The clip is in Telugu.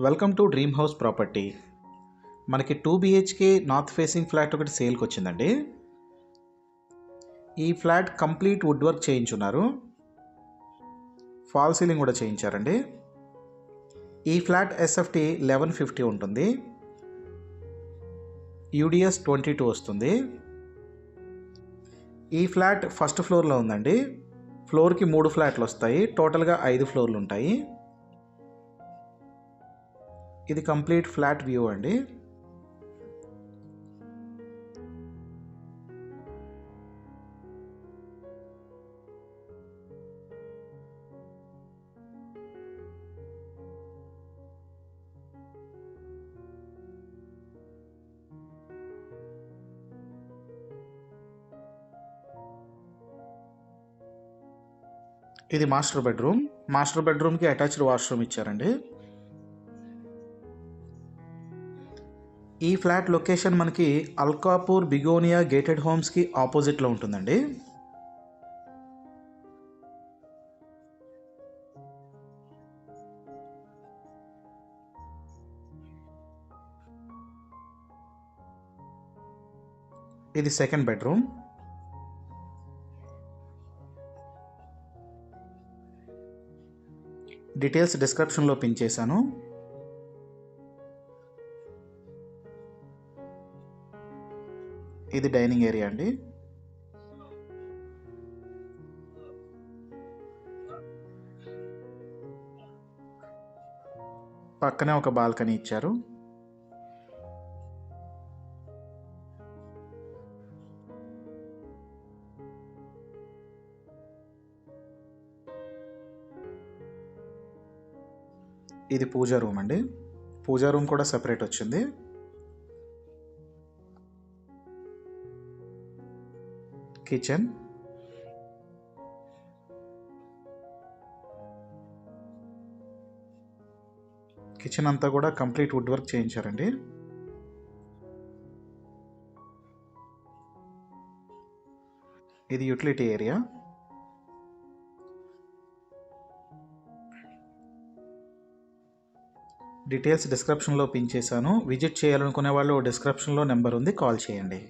Welcome to dream house property. మనకి 2 BHK నార్త్ ఫేసింగ్ ఫ్లాట్ ఒకటి సేల్కి వచ్చిందండి. ఈ ఫ్లాట్ కంప్లీట్ వుడ్ వర్క్ చేయించున్నారు, ఫాల్ సీలింగ్ కూడా చేయించారండి. ఈ ఫ్లాట్ SFT 1150 ఉంటుంది, UDS 22 వస్తుంది. ఈ ఫ్లాట్ ఫస్ట్ ఫ్లోర్లో ఉందండి. ఫ్లోర్కి 3 ఫ్లాట్లు వస్తాయి, టోటల్గా 5 ఫ్లోర్లు ఉంటాయి. ఇది కంప్లీట్ ఫ్లాట్ వ్యూ అండి. ఇది మాస్టర్ బెడ్రూమ్. మాస్టర్ బెడ్రూమ్కి అటాచ్డ్ వాష్రూమ్ ఇచ్చారండి. ఈ ఫ్లాట్ లొకేషన్ మనకి అల్కాపూర్ బిగోనియా గేటెడ్ హోమ్స్కి ఆపోజిట్లో ఉంటుందండి. ఇది సెకండ్ బెడ్రూమ్. డీటెయిల్స్ డిస్క్రిప్షన్లో పిన్ చేశాను. ఇది డైనింగ్ ఏరియా అండి. పక్కనే ఒక బాల్కనీ ఇచ్చారు. ఇది పూజా రూమ్ అండి. పూజా రూమ్ కూడా సెపరేట్ వచ్చింది. కిచెన్, కిచెన్ అంతా కూడా కంప్లీట్ వుడ్ వర్క్ చేయించారండి. ఇది యూటిలిటీ ఏరియా. డీటెయిల్స్ డిస్క్రిప్షన్లో పిన్ చేశాను. విజిట్ చేయాలనుకునే వాళ్ళు డిస్క్రిప్షన్లో నెంబర్ ఉంది, కాల్ చేయండి.